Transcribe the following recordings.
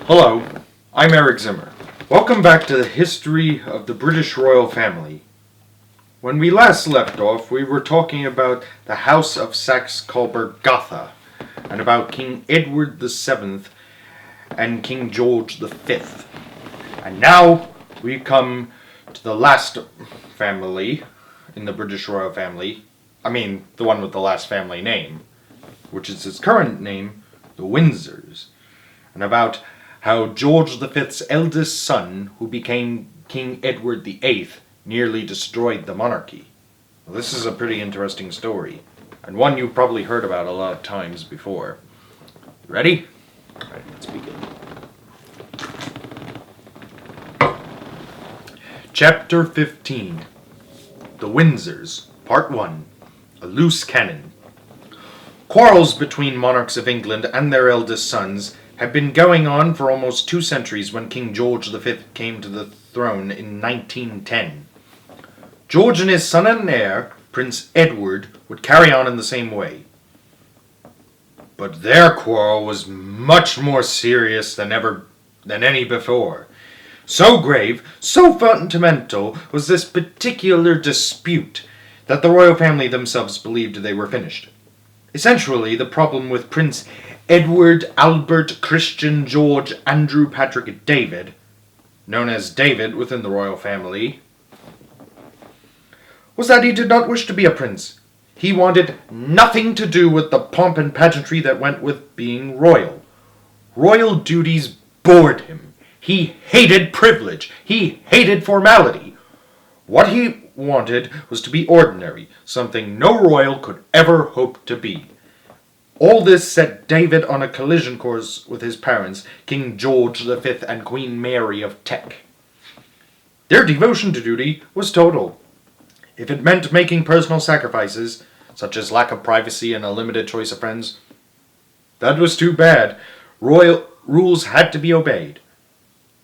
Hello, I'm Eric Zimmer. Welcome back to the history of the British royal family. When we last left off, we were talking about the House of Saxe-Coburg-Gotha and about King Edward VII and King George V. And now we come to the last family in the British royal family. I mean, the one with the last family name, which is its current name, the Windsors, and about how George V's eldest son, who became King Edward VIII, nearly destroyed the monarchy. Well, this is a pretty interesting story, and one you've probably heard about a lot of times before. Ready? Alright, let's begin. Chapter 15. The Windsors, Part 1. A Loose Cannon. Quarrels between monarchs of England and their eldest sons had been going on for almost 2 centuries when King George V came to the throne in 1910. George and his son and heir, Prince Edward, would carry on in the same way. But their quarrel was much more serious than any before. So grave, so fundamental was this particular dispute that the royal family themselves believed they were finished. Essentially, the problem with Prince Edward Albert Christian George Andrew Patrick David, known as David within the royal family, was that he did not wish to be a prince. He wanted nothing to do with the pomp and pageantry that went with being royal. Royal duties bored him. He hated privilege. He hated formality. What he wanted was to be ordinary, something no royal could ever hope to be. All this set David on a collision course with his parents, King George V and Queen Mary of Teck. Their devotion to duty was total. If it meant making personal sacrifices, such as lack of privacy and a limited choice of friends, that was too bad. Royal rules had to be obeyed.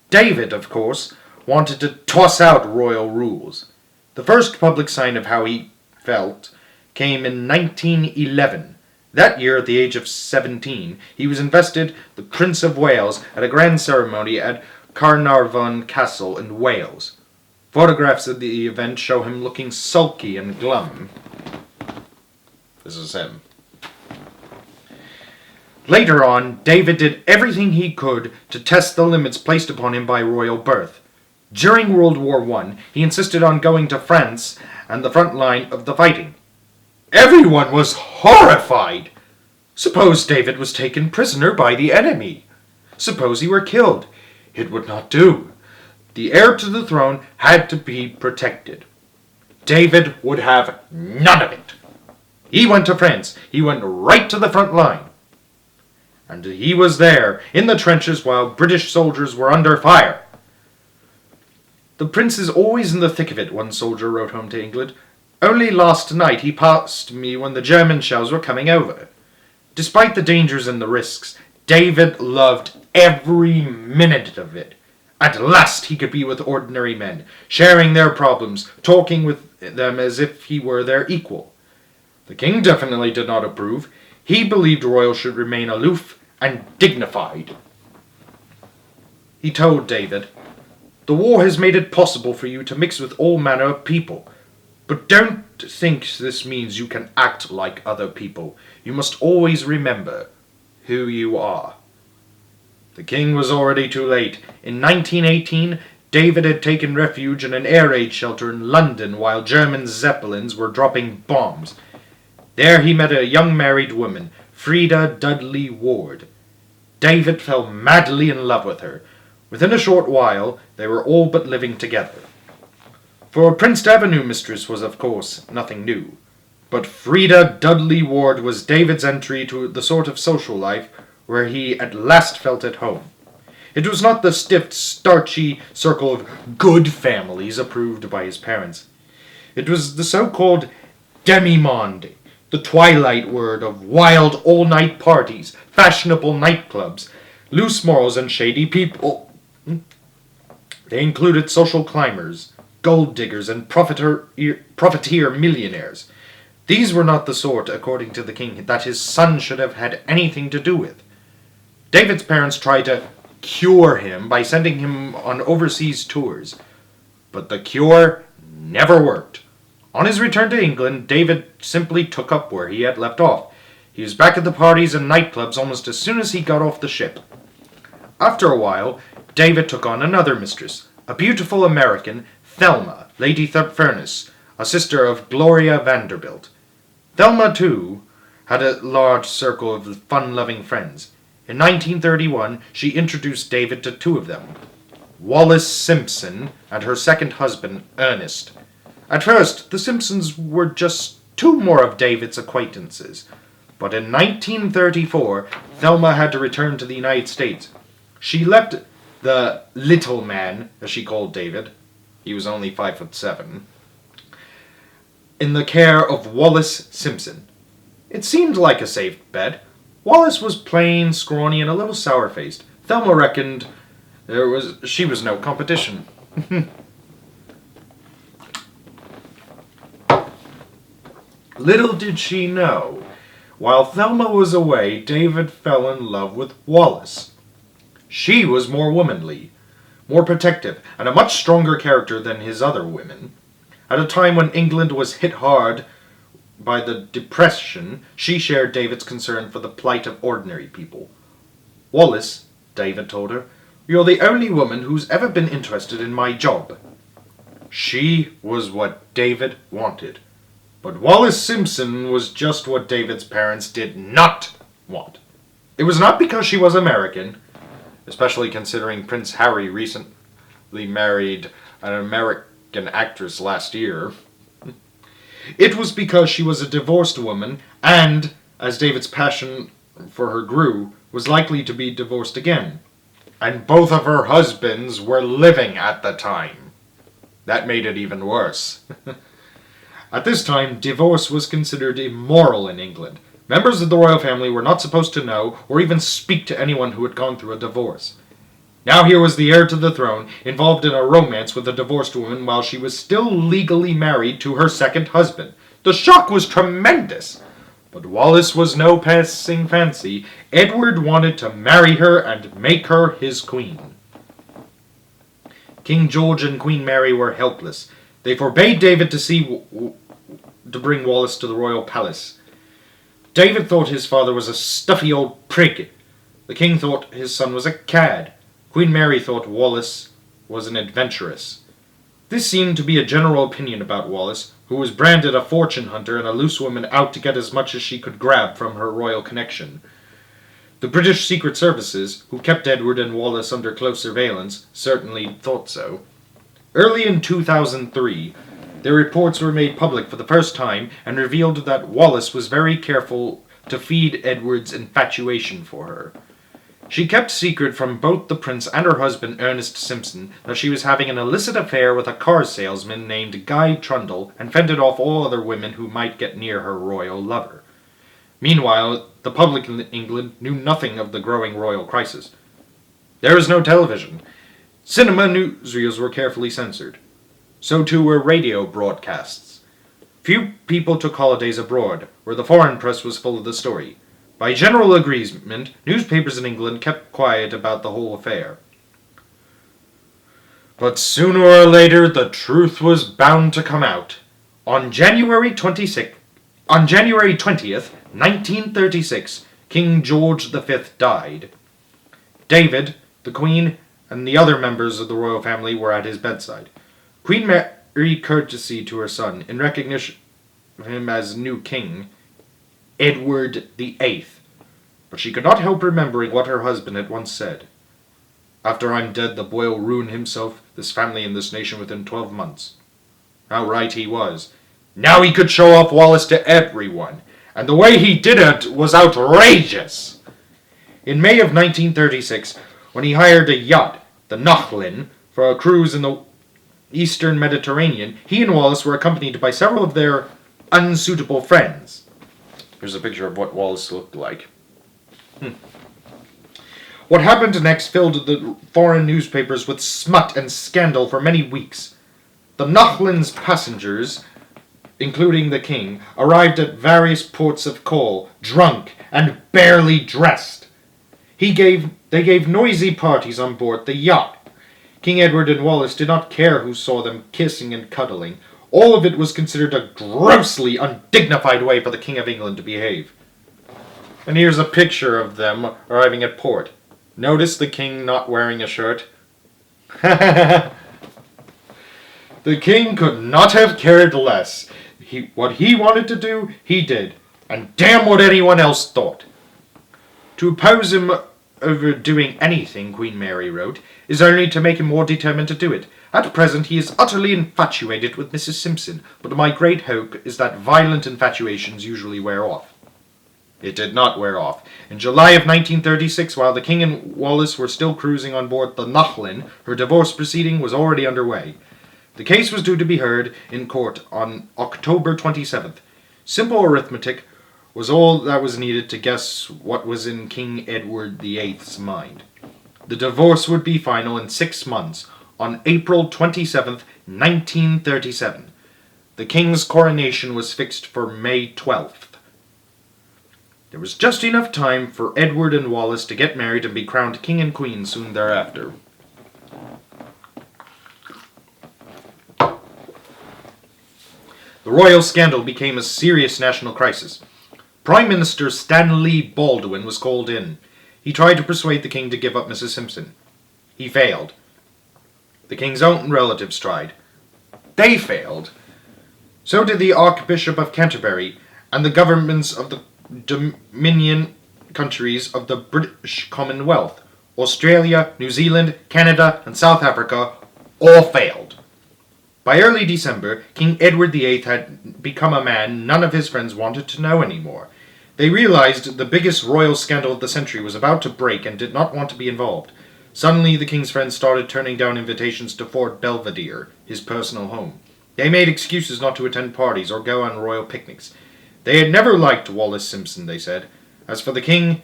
David, of course, wanted to toss out royal rules. The first public sign of how he felt came in 1911. That year, at the age of 17, he was invested the Prince of Wales at a grand ceremony at Carnarvon Castle in Wales. Photographs of the event show him looking sulky and glum. This is him. Later on, David did everything he could to test the limits placed upon him by royal birth. During World War I, he insisted on going to France and the front line of the fighting. Everyone was horrified. Suppose David was taken prisoner by the enemy. Suppose he were killed. It would not do. The heir to the throne had to be protected. David would have none of it. He went to France. He went right to the front line. And he was there, in the trenches, while British soldiers were under fire. The prince is always in the thick of it, one soldier wrote home to England. Only last night he passed me when the German shells were coming over. Despite the dangers and the risks, David loved every minute of it. At last he could be with ordinary men, sharing their problems, talking with them as if he were their equal. The king definitely did not approve. He believed royals should remain aloof and dignified. He told David, "The war has made it possible for you to mix with all manner of people. But don't think this means you can act like other people. You must always remember who you are." The king was already too late. In 1918, David had taken refuge in an air raid shelter in London while German Zeppelins were dropping bombs. There he met a young married woman, Frida Dudley Ward. David fell madly in love with her. Within a short while, they were all but living together. For a prince to have a new mistress was, of course, nothing new. But Frida Dudley Ward was David's entry to the sort of social life where he at last felt at home. It was not the stiff, starchy circle of good families approved by his parents. It was the so-called demi-monde, the twilight word of wild all-night parties, fashionable nightclubs, loose morals and shady people. They included social climbers, gold diggers, and profiteer millionaires. These were not the sort, according to the king, that his son should have had anything to do with. David's parents tried to cure him by sending him on overseas tours. But the cure never worked. On his return to England, David simply took up where he had left off. He was back at the parties and nightclubs almost as soon as he got off the ship. After a while, David took on another mistress, a beautiful American, Thelma, Lady Furness, a sister of Gloria Vanderbilt. Thelma, too, had a large circle of fun-loving friends. In 1931, she introduced David to two of them, Wallis Simpson and her second husband, Ernest. At first, the Simpsons were just two more of David's acquaintances. But in 1934, Thelma had to return to the United States. She left the little man, as she called David, he was only 5'7", in the care of Wallis Simpson. It seemed like a safe bet. Wallis was plain, scrawny, and a little sour-faced. Thelma reckoned she was no competition. Little did she know, while Thelma was away, David fell in love with Wallis. She was more womanly, more protective, and a much stronger character than his other women. At a time when England was hit hard by the Depression, she shared David's concern for the plight of ordinary people. Wallis, David told her, "You're the only woman who's ever been interested in my job." She was what David wanted. But Wallis Simpson was just what David's parents did not want. It was not because she was American, especially considering Prince Harry recently married an American actress last year. It was because she was a divorced woman and, as David's passion for her grew, was likely to be divorced again. And both of her husbands were living at the time. That made it even worse. At this time, divorce was considered immoral in England. Members of the royal family were not supposed to know or even speak to anyone who had gone through a divorce. Now here was the heir to the throne, involved in a romance with a divorced woman while she was still legally married to her second husband. The shock was tremendous. But Wallis was no passing fancy. Edward wanted to marry her and make her his queen. King George and Queen Mary were helpless. They forbade David to bring Wallis to the royal palace. David thought his father was a stuffy old prig. The king thought his son was a cad. Queen Mary thought Wallis was an adventuress. This seemed to be a general opinion about Wallis, who was branded a fortune hunter and a loose woman out to get as much as she could grab from her royal connection. The British Secret Services, who kept Edward and Wallis under close surveillance, certainly thought so. Early in 2003, their reports were made public for the first time and revealed that Wallis was very careful to feed Edward's infatuation for her. She kept secret from both the prince and her husband Ernest Simpson that she was having an illicit affair with a car salesman named Guy Trundle and fended off all other women who might get near her royal lover. Meanwhile, the public in England knew nothing of the growing royal crisis. There was no television. Cinema newsreels were carefully censored. So too were radio broadcasts. Few people took holidays abroad, where the foreign press was full of the story. By general agreement, newspapers in England kept quiet about the whole affair. But sooner or later, the truth was bound to come out. On January 20th, 1936, King George V died. David, the Queen, and the other members of the royal family were at his bedside. Queen Mary courtesied to her son in recognition of him as new king, Edward VIII, but she could not help remembering what her husband had once said. "After I'm dead, the boy will ruin himself, this family, and this nation within 12 months. How right he was. Now he could show off Wallis to everyone, and the way he did it was outrageous. In May of 1936, when he hired a yacht, the Nachlin, for a cruise in the eastern Mediterranean, he and Wallis were accompanied by several of their unsuitable friends. Here's a picture of what Wallis looked like. What happened next filled the foreign newspapers with smut and scandal for many weeks. The Nachlin's passengers, including the king, arrived at various ports of call, drunk and barely dressed. They gave noisy parties on board the yacht. King Edward and Wallis did not care who saw them kissing and cuddling. All of it was considered a grossly undignified way for the King of England to behave. And here's a picture of them arriving at port. Notice the king not wearing a shirt? The king could not have cared less. What he wanted to do, he did. And damn what anyone else thought. To oppose him over doing anything, Queen Mary wrote, is only to make him more determined to do it. At present he is utterly infatuated with Mrs. Simpson, but my great hope is that violent infatuations usually wear off. It did not wear off. In July of 1936, while the King and Wallis were still cruising on board the Nachlin, her divorce proceeding was already underway. The case was due to be heard in court on October 27th. Simple arithmetic was all that was needed to guess what was in King Edward VIII's mind. The divorce would be final in 6 months, on April 27th, 1937. The king's coronation was fixed for May 12th. There was just enough time for Edward and Wallis to get married and be crowned king and queen soon thereafter. The royal scandal became a serious national crisis. Prime Minister Stanley Baldwin was called in. He tried to persuade the king to give up Mrs. Simpson. He failed. The king's own relatives tried. They failed. So did the Archbishop of Canterbury and the governments of the Dominion countries of the British Commonwealth. Australia, New Zealand, Canada, and South Africa all failed. By early December, King Edward VIII had become a man none of his friends wanted to know anymore. They realized the biggest royal scandal of the century was about to break and did not want to be involved. Suddenly, the king's friends started turning down invitations to Fort Belvedere, his personal home. They made excuses not to attend parties or go on royal picnics. They had never liked Wallis Simpson, they said. As for the king,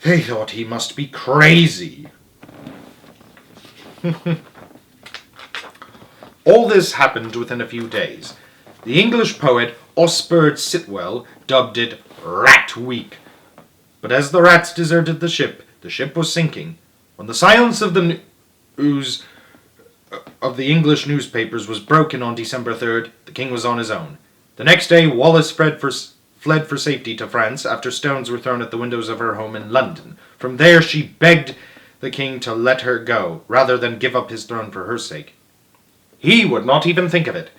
they thought he must be crazy. All this happened within a few days. The English poet Osbert Sitwell dubbed it Rat Week. But as the rats deserted the ship was sinking. When the silence of the news of the English newspapers was broken on December 3rd, the king was on his own. The next day, Wallis fled for safety to France after stones were thrown at the windows of her home in London. From there, she begged the king to let her go, rather than give up his throne for her sake. He would not even think of it.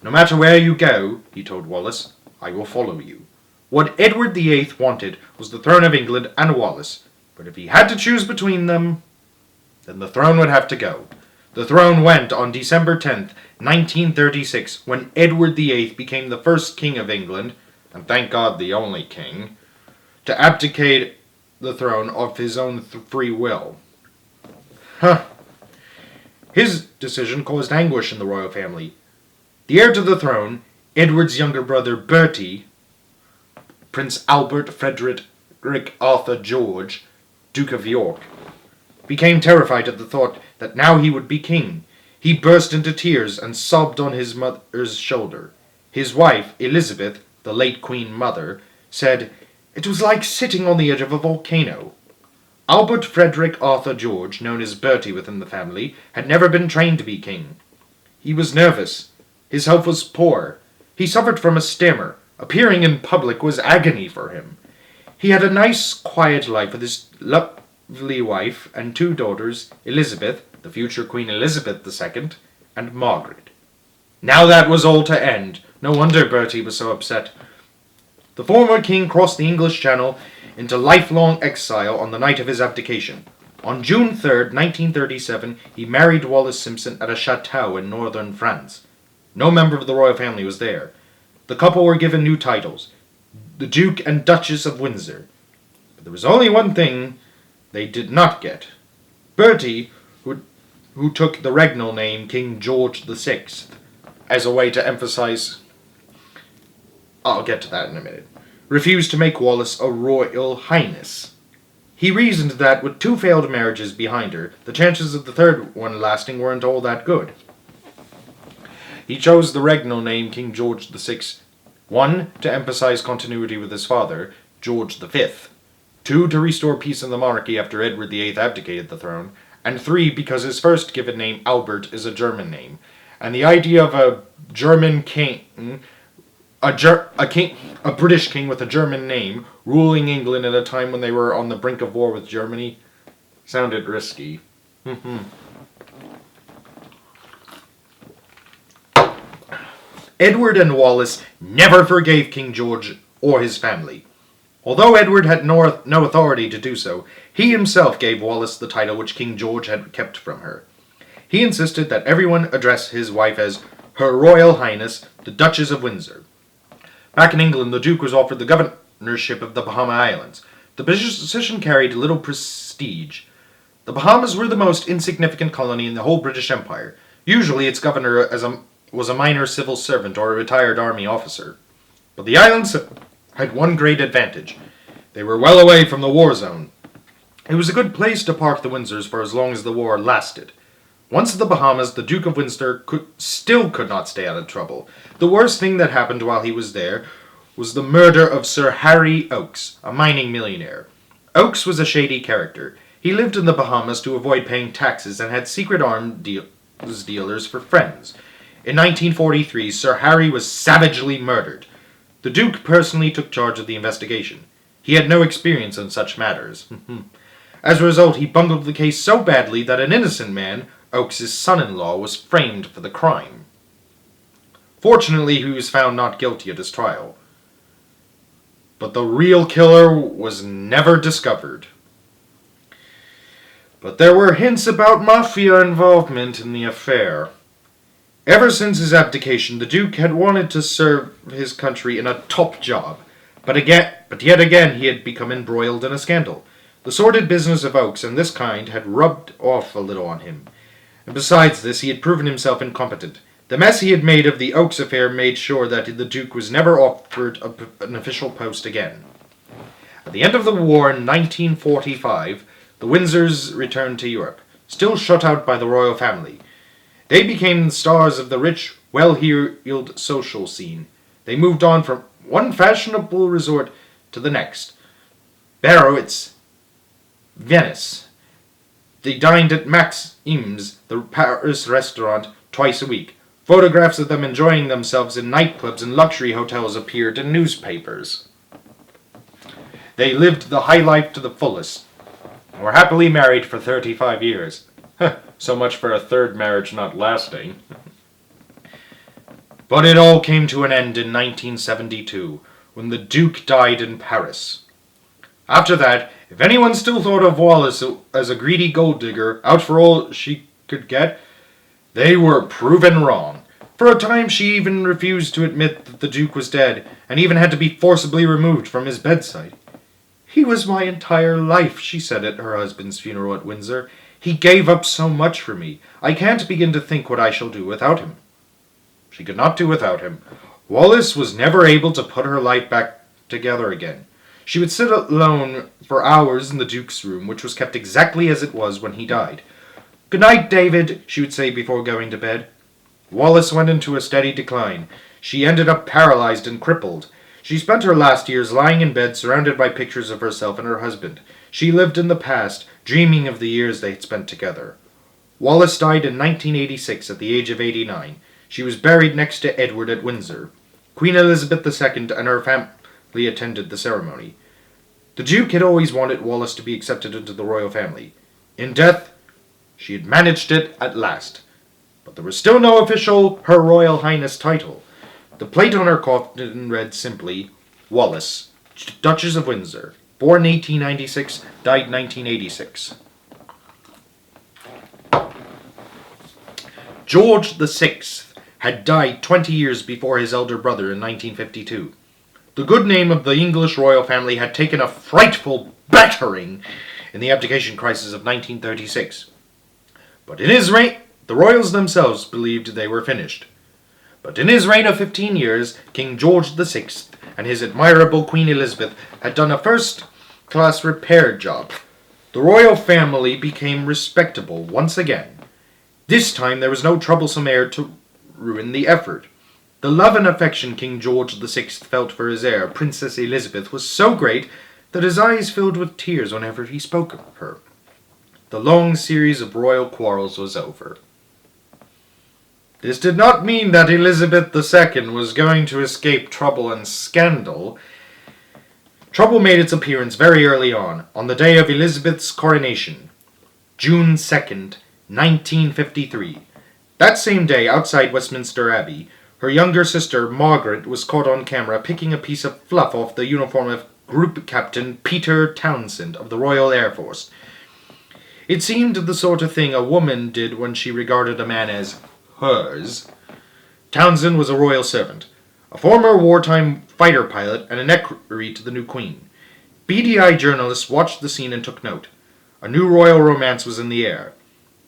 No matter where you go, he told Wallis, I will follow you. What Edward VIII wanted was the throne of England and Wallis, but if he had to choose between them, then the throne would have to go. The throne went on December 10th, 1936, when Edward VIII became the first king of England, and thank God the only king, to abdicate the throne of his own free will. His decision caused anguish in the royal family. The heir to the throne, Edward's younger brother Bertie, Prince Albert Frederick Arthur George, Duke of York, became terrified at the thought that now he would be king. He burst into tears and sobbed on his mother's shoulder. His wife, Elizabeth, the late Queen Mother, said, "It was like sitting on the edge of a volcano." Albert Frederick Arthur George, known as Bertie within the family, had never been trained to be king. He was nervous. His health was poor. He suffered from a stammer. Appearing in public was agony for him. He had a nice, quiet life with his lovely wife and 2 daughters, Elizabeth, the future Queen Elizabeth II, and Margaret. Now that was all to end. No wonder Bertie was so upset. The former king crossed the English Channel into lifelong exile on the night of his abdication. On June 3rd, 1937, he married Wallis Simpson at a chateau in northern France. No member of the royal family was there. The couple were given new titles, the Duke and Duchess of Windsor. But there was only one thing they did not get. Bertie, who took the regnal name King George VI, as a way to emphasize... I'll get to that in a minute, refused to make Wallis a royal highness. He reasoned that with 2 failed marriages behind her, the chances of the third one lasting weren't all that good. He chose the regnal name King George VI, 1, to emphasize continuity with his father, George V, 2 to restore peace in the monarchy after Edward VIII abdicated the throne, and 3 because his first given name, Albert, is a German name. And the idea of a German king, a British king with a German name, ruling England at a time when they were on the brink of war with Germany, sounded risky. Edward and Wallis never forgave King George or his family. Although Edward had no authority to do so, he himself gave Wallis the title which King George had kept from her. He insisted that everyone address his wife as Her Royal Highness, the Duchess of Windsor. Back in England, the Duke was offered the governorship of the Bahama Islands. The position carried little prestige. The Bahamas were the most insignificant colony in the whole British Empire. Usually its governor was a minor civil servant or a retired army officer. But the islands had one great advantage. They were well away from the war zone. It was a good place to park the Windsors for as long as the war lasted. Once at the Bahamas, the Duke of Windsor could not stay out of trouble. The worst thing that happened while he was there was the murder of Sir Harry Oakes, a mining millionaire. Oakes was a shady character. He lived in the Bahamas to avoid paying taxes and had secret arms dealers for friends. In 1943, Sir Harry was savagely murdered. The Duke personally took charge of the investigation. He had no experience in such matters. As a result, he bungled the case so badly that an innocent man, Oakes' son-in-law, was framed for the crime. Fortunately, he was found not guilty at his trial. But the real killer was never discovered. But there were hints about mafia involvement in the affair. Ever since his abdication, the Duke had wanted to serve his country in a top job, but yet again he had become embroiled in a scandal. The sordid business of Oakes and this kind had rubbed off a little on him, and besides this, he had proven himself incompetent. The mess he had made of the Oakes affair made sure that the Duke was never offered an official post again. At the end of the war in 1945, the Windsors returned to Europe, still shut out by the royal family. They became the stars of the rich, well-heeled social scene. They moved on from one fashionable resort to the next. Barrowitz, Venice. They dined at Maxim's, the Paris restaurant, twice a week. Photographs of them enjoying themselves in nightclubs and luxury hotels appeared in newspapers. They lived the high life to the fullest, and were happily married for 35 years. So much for a third marriage not lasting. But it all came to an end in 1972, when the Duke died in Paris. After that, if anyone still thought of Wallis as a greedy gold digger, out for all she could get, they were proven wrong. For a time she even refused to admit that the Duke was dead, and even had to be forcibly removed from his bedside. "He was my entire life," she said at her husband's funeral at Windsor. "He gave up so much for me. I can't begin to think what I shall do without him." She could not do without him. Wallis was never able to put her life back together again. She would sit alone for hours in the Duke's room, which was kept exactly as it was when he died. "Good night, David," she would say before going to bed. Wallis went into a steady decline. She ended up paralyzed and crippled. She spent her last years lying in bed, surrounded by pictures of herself and her husband. She lived in the past, dreaming of the years they had spent together. Wallis died in 1986 at the age of 89. She was buried next to Edward at Windsor. Queen Elizabeth II and her family attended the ceremony. The Duke had always wanted Wallis to be accepted into the royal family. In death, she had managed it at last. But there was still no official Her Royal Highness title. The plate on her coffin read simply, Wallis, Duchess of Windsor, born 1896, died 1986. George VI had died 20 years before his elder brother in 1952. The good name of the English royal family had taken a frightful battering in the abdication crisis of 1936. But in his reign, the royals themselves believed they were finished. But in his reign of 15 years, King George VI and his admirable Queen Elizabeth had done a first-class repair job. The royal family became respectable once again. This time there was no troublesome heir to ruin the effort. The love and affection King George VI felt for his heir, Princess Elizabeth, was so great that his eyes filled with tears whenever he spoke of her. The long series of royal quarrels was over. This did not mean that Elizabeth II was going to escape trouble and scandal. Trouble made its appearance very early on the day of Elizabeth's coronation, June 2nd, 1953. That same day, outside Westminster Abbey, her younger sister, Margaret, was caught on camera picking a piece of fluff off the uniform of Group Captain Peter Townsend of the Royal Air Force. It seemed the sort of thing a woman did when she regarded a man as hers. Townsend was a royal servant, a former wartime fighter pilot and an equerry to the new queen. Beady eyed journalists watched the scene and took note. A new royal romance was in the air.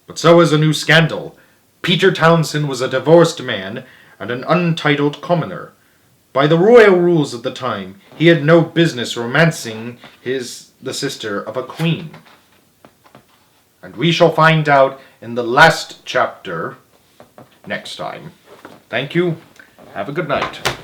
But so was a new scandal. Peter Townsend was a divorced man and an untitled commoner. By the royal rules of the time, he had no business romancing the sister of a queen. And we shall find out in the last chapter next time. Thank you. Have a good night.